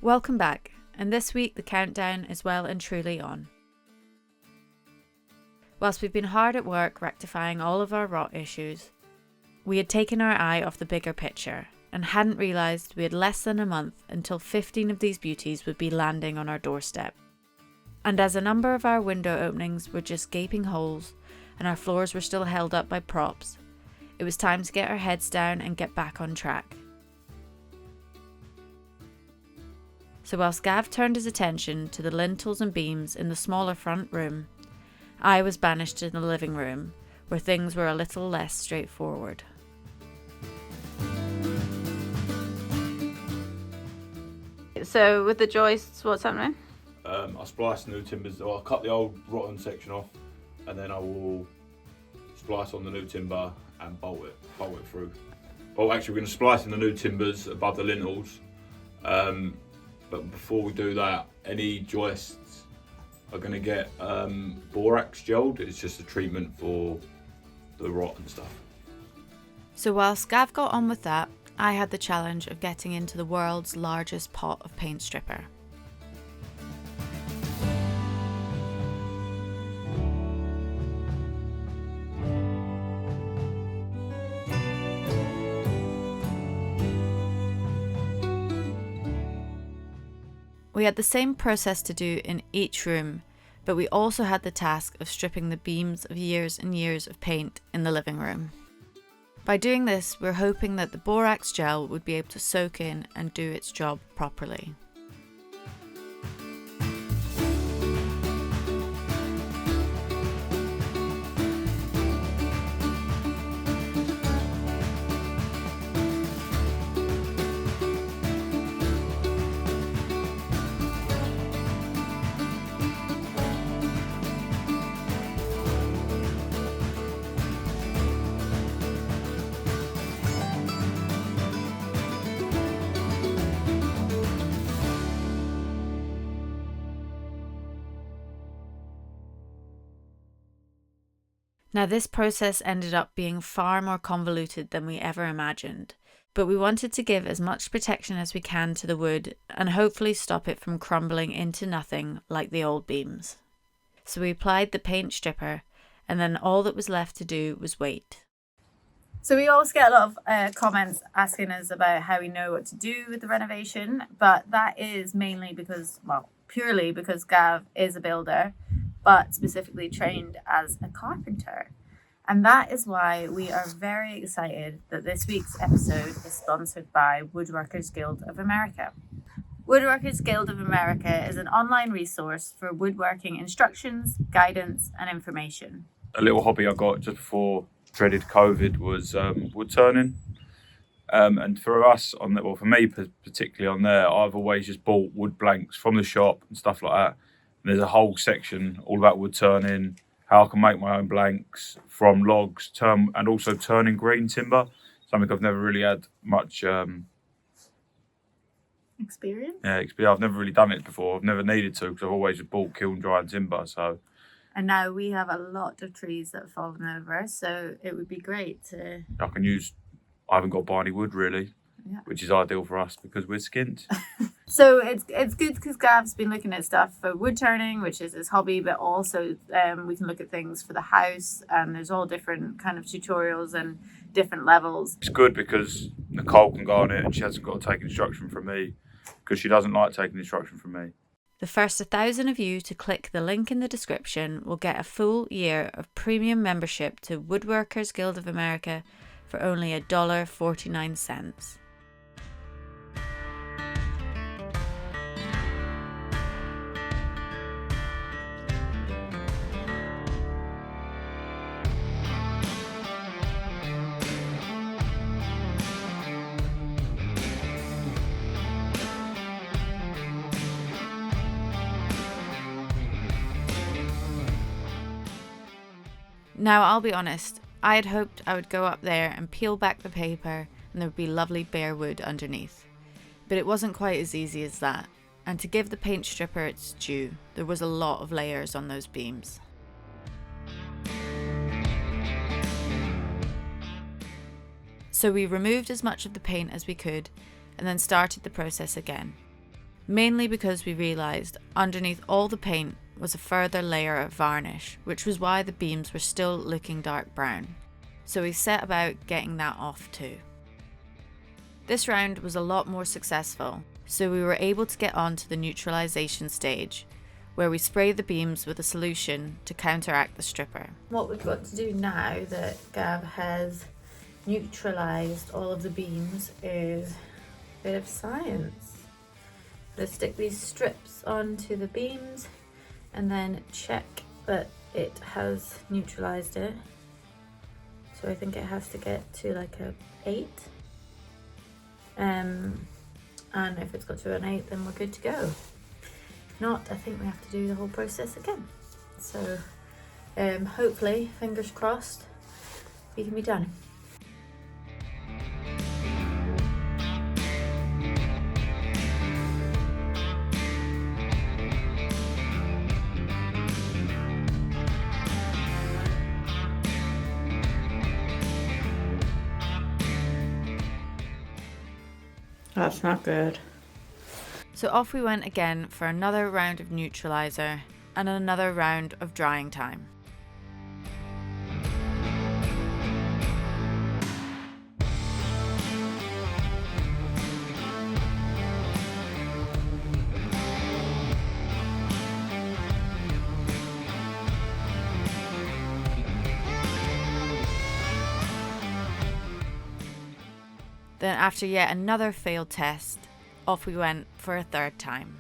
Welcome back, and this week the countdown is well and truly on. Whilst we've been hard at work rectifying all of our rot issues, we had taken our eye off the bigger picture and hadn't realised we had less than a month until 15 of these beauties would be landing on our doorstep. And as a number of our window openings were just gaping holes and our floors were still held up by props, it was time to get our heads down and get back on track. So whilst Gav turned his attention to the lintels and beams in the smaller front room, I was banished to the living room, where things were a little less straightforward. So with the joists, what's happening? I splice new timbers, or I cut the old rotten section off, and then I will splice on the new timber and bolt it through. Well, actually we're going to splice in the new timbers above the lintels. But before we do that, any joists are going to get borax gelled. It's just a treatment for the rot and stuff. So whilst Gav got on with that, I had the challenge of getting into the world's largest pot of paint stripper. We had the same process to do in each room, but we also had the task of stripping the beams of years and years of paint in the living room. By doing this, we're hoping that the borax gel would be able to soak in and do its job properly. Now this process ended up being far more convoluted than we ever imagined, but we wanted to give as much protection as we can to the wood and hopefully stop it from crumbling into nothing like the old beams. So we applied the paint stripper, and then all that was left to do was wait. So we always get a lot of comments asking us about how we know what to do with the renovation, but that is mainly because, well, purely because Gav is a builder, but specifically trained as a carpenter. And that is why we are very excited that this week's episode is sponsored by Woodworkers Guild of America. Woodworkers Guild of America is an online resource for woodworking instructions, guidance, and information. A little hobby I got just before dreaded COVID was wood turning. And for us, for me particularly on there, I've always just bought wood blanks from the shop and stuff like that. And there's a whole section all about wood turning, how I can make my own blanks from logs, and also turning green timber, something I've never really had much experience. Yeah, I've never really done it before. I've never needed to because I've always just bought kiln dried timber. So. And now we have a lot of trees that have fallen over, so it would be great to. I haven't got to buy any wood really, yeah. Which is ideal for us because we're skint. So it's good because Gav's been looking at stuff for wood turning, which is his hobby, but also we can look at things for the house, and there's all different kind of tutorials and different levels. It's good because Nicole can go on it and she hasn't got to take instruction from me because she doesn't like taking instruction from me. The first 1,000 of you to click the link in the description will get a full year of premium membership to Woodworkers Guild of America for only $1.49. Now, I'll be honest, I had hoped I would go up there and peel back the paper and there would be lovely bare wood underneath. But it wasn't quite as easy as that, and to give the paint stripper its due, there was a lot of layers on those beams. So we removed as much of the paint as we could and then started the process again. mainly because we realised underneath all the paint was a further layer of varnish, which was why the beams were still looking dark brown. So we set about getting that off too. This round was a lot more successful, so we were able to get on to the neutralization stage, where we spray the beams with a solution to counteract the stripper. What we've got to do now that Gav has neutralised all of the beams is a bit of science. Let's stick these strips onto the beams and then check that it has neutralised it. So I think it has to get to like a 8. And if it's got to an 8, then we're good to go. If not, I think we have to do the whole process again. So hopefully, fingers crossed, we can be done. That's not good. So off we went again for another round of neutralizer and another round of drying time. Then after yet another failed test, off we went for a third time.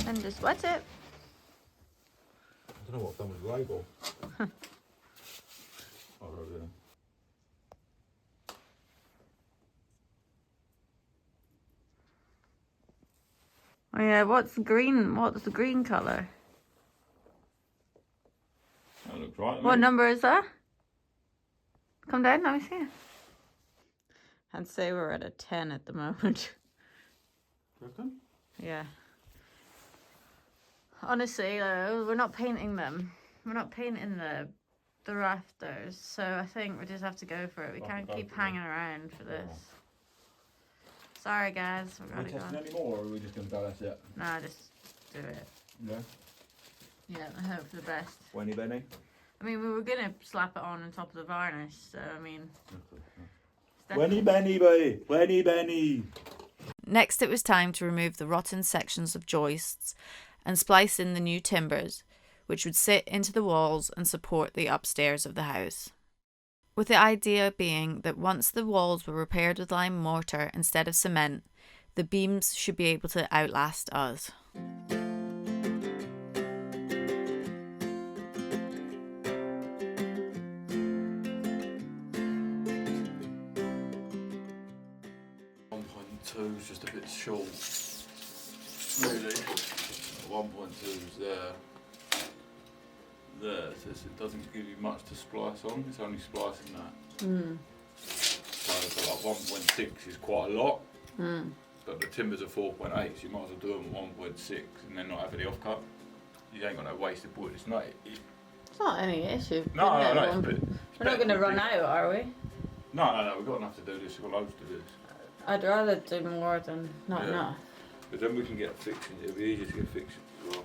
And just wet it. I don't know what I've done with the label. Oh, right there. Oh yeah, what's the green colour? That looks right to What me. number is that? Come down, let me see it. I'd say we're at a 10 at the moment. Do you reckon? Yeah. Honestly, we're not painting them. We're not painting the rafters, so I think we just have to go for it. We can't keep hanging around for this. Sorry guys, we're Are we gonna testing go. any more, or are we just going to go, that's it? Nah, just do it. Yeah. Yeah, I hope for the best. Wenny Benny? I mean, we were gonna slap it on top of the varnish, so I mean... Wenny Benny, boy! Wenny Benny! Next it was time to remove the rotten sections of joists and splice in the new timbers, which would sit into the walls and support the upstairs of the house. With the idea being that once the walls were repaired with lime mortar instead of cement, the beams should be able to outlast us. Is just a bit short, really. 1.2 is there, so it doesn't give you much to splice on, it's only splicing that. So like 1.6 is quite a lot, but the timbers are 4.8, so you might as well do them at 1.6 and then not have any offcut. You ain't got no wasted wood, it's not... It's not any issue. No, we're not going to run out, are we? No, we've got enough to do this, we've got loads to do this. I'd rather do more than not enough. But then we can get fixing, it'll be easier to get fixing as well.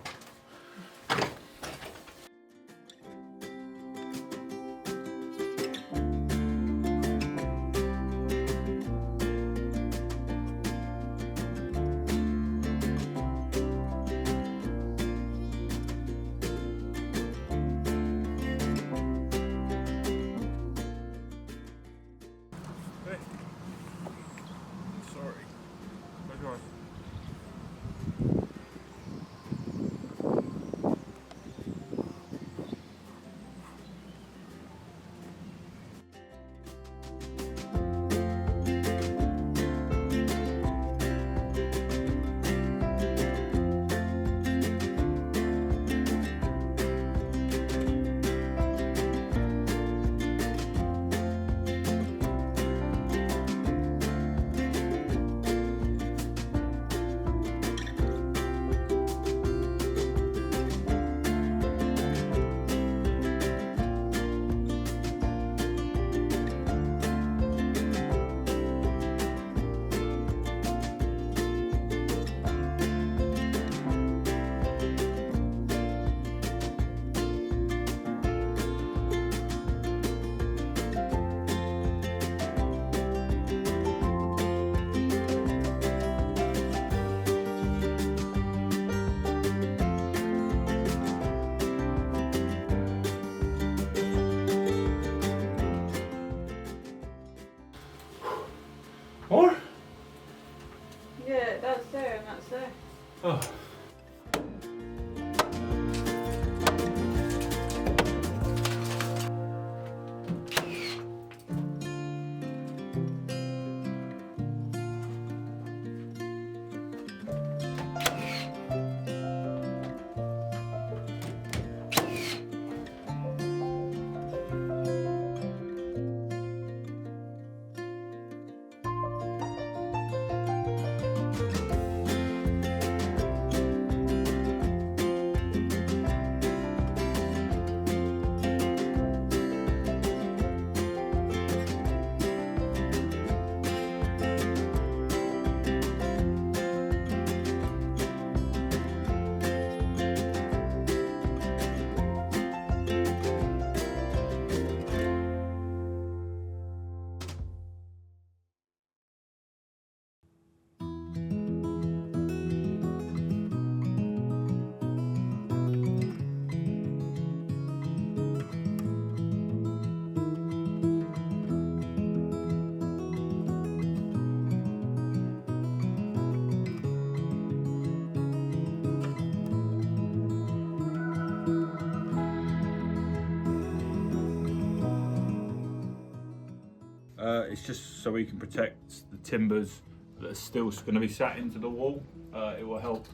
It's just so we can protect the timbers that are still going to be sat into the wall. It will help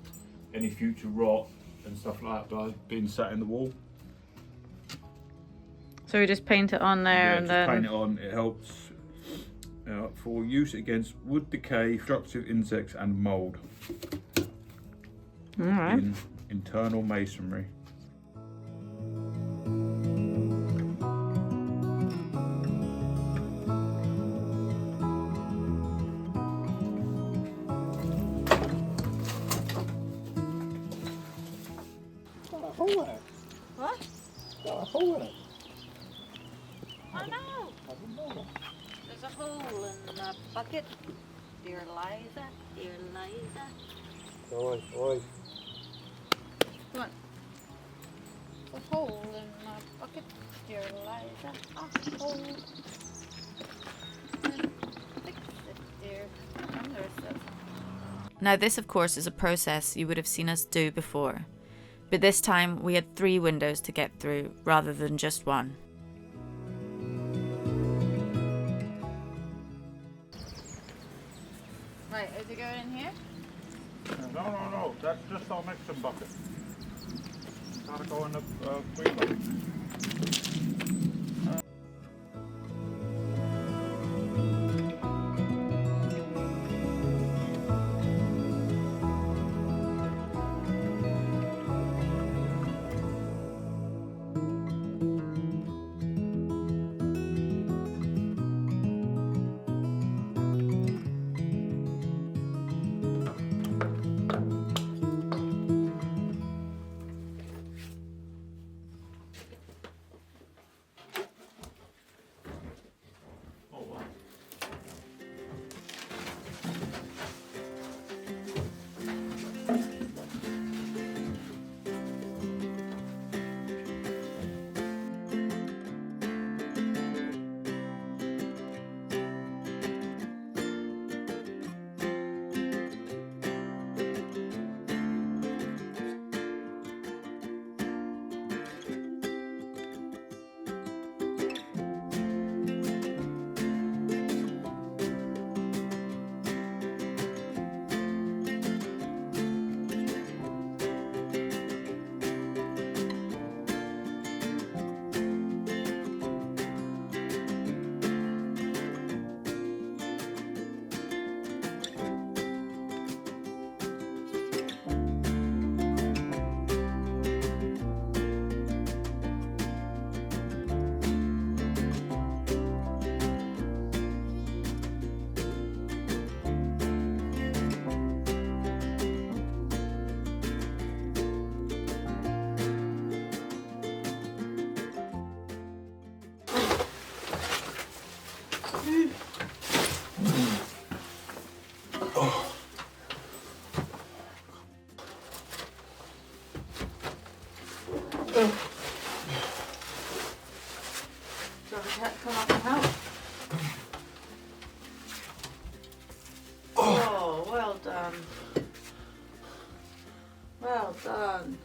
any future rot and stuff like that by being sat in the wall. So we just paint it on there, Yeah, and just then paint it on. It helps for use against wood decay, destructive insects, and mould alright. in internal masonry. Got a hole in it. What? Got a hole in it. I know. I didn't know that. There's a hole in the bucket. Dear Liza, dear Liza. Oi, oi. What? A hole in my bucket, dear Liza. A hole. Fix it, dear. And there's this. Now this of course is a process you would have seen us do before, but this time we had 3 windows to get through rather than just one. Right, is it going in here? No. That's just our mixing bucket. Gotta go in the green bucket. So the cat come up and help. Oh, well done. Well done.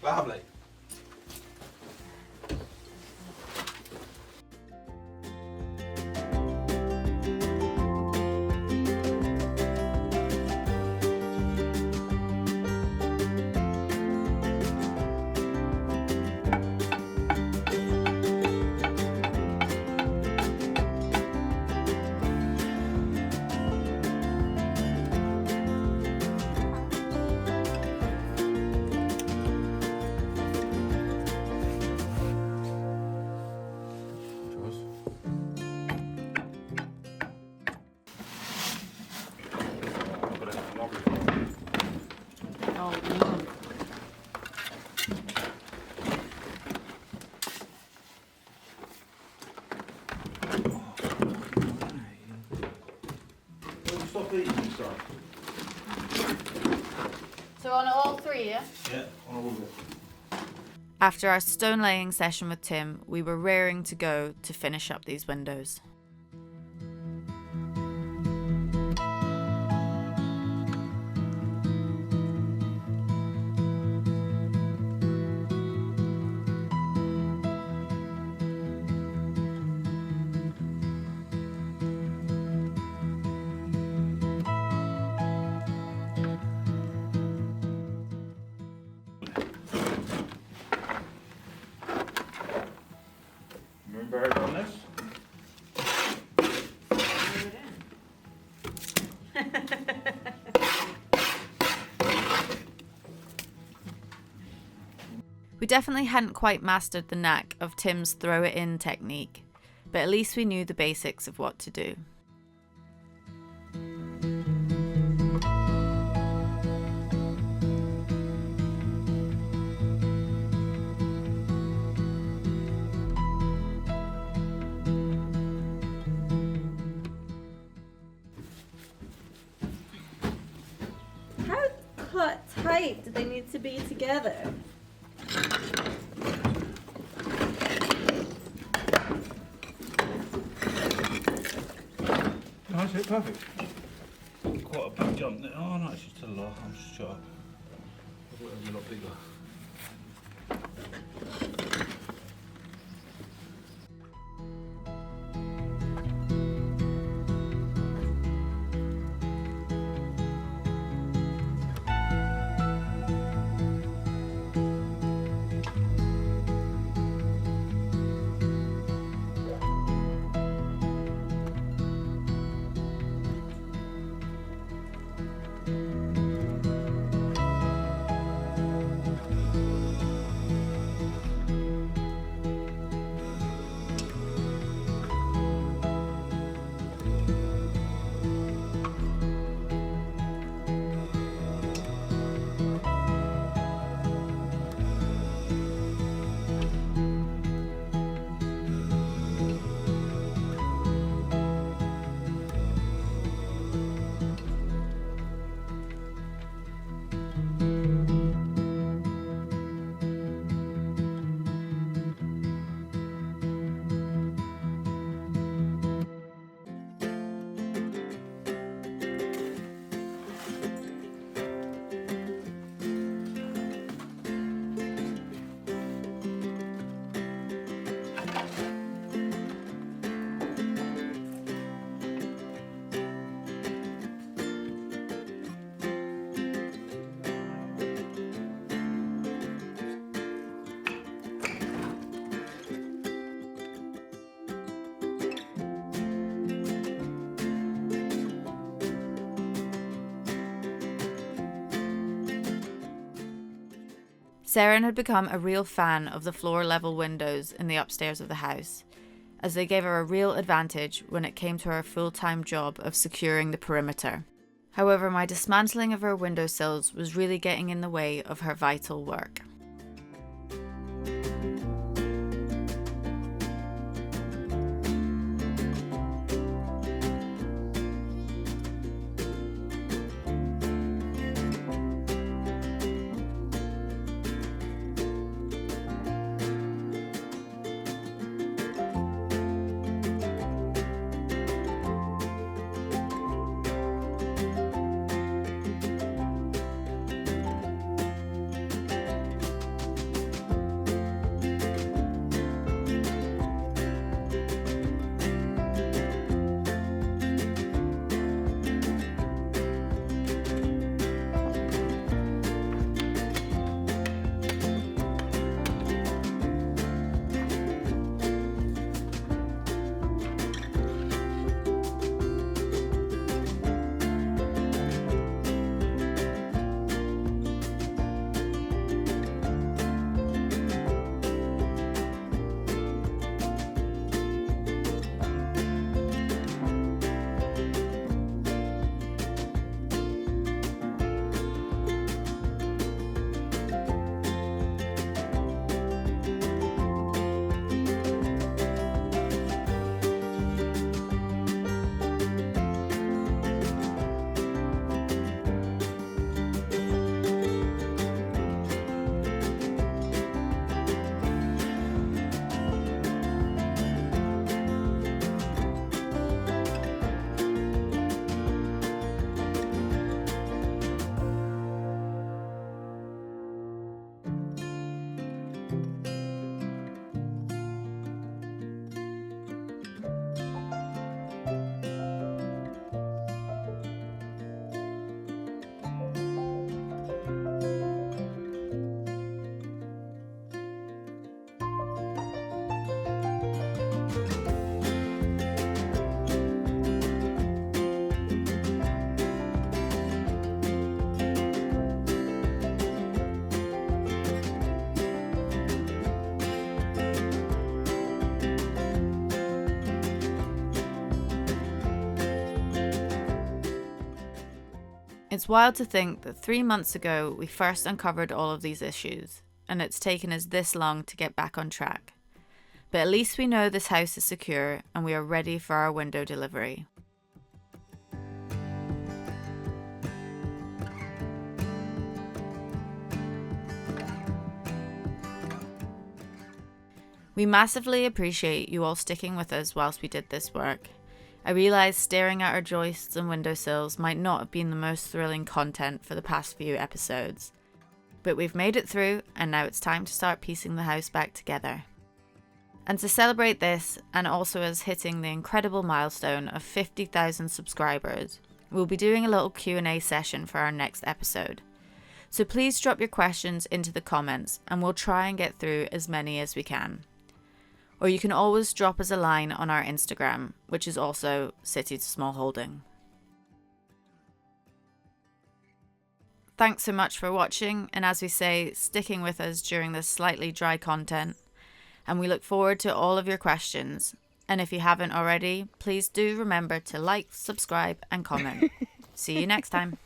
Lovely. Oh, no. Stop eating, sorry. So on all three, yeah? Yeah, on all of it. After our stone laying session with Tim, we were raring to go to finish up these windows. Remember how to done this? We definitely hadn't quite mastered the knack of Tim's throw it in technique, but at least we knew the basics of what to do. How tight do they need to be together? Nice, perfect. Quite a big jump there. Oh no, it's just a lot. I'm just sharp. I thought it was a lot bigger. Saren had become a real fan of the floor-level windows in the upstairs of the house, as they gave her a real advantage when it came to her full-time job of securing the perimeter. However, my dismantling of her windowsills was really getting in the way of her vital work. It's wild to think that 3 months ago we first uncovered all of these issues, and it's taken us this long to get back on track. But at least we know this house is secure and we are ready for our window delivery. We massively appreciate you all sticking with us whilst we did this work. I realise staring at our joists and windowsills might not have been the most thrilling content for the past few episodes, but we've made it through and now it's time to start piecing the house back together. And to celebrate this, and also as hitting the incredible milestone of 50,000 subscribers, we'll be doing a little Q&A session for our next episode. So please drop your questions into the comments and we'll try and get through as many as we can. Or you can always drop us a line on our Instagram, which is also City to Smallholding. Thanks so much for watching, and as we say, sticking with us during this slightly dry content. And we look forward to all of your questions. And if you haven't already, please do remember to like, subscribe, and comment. See you next time.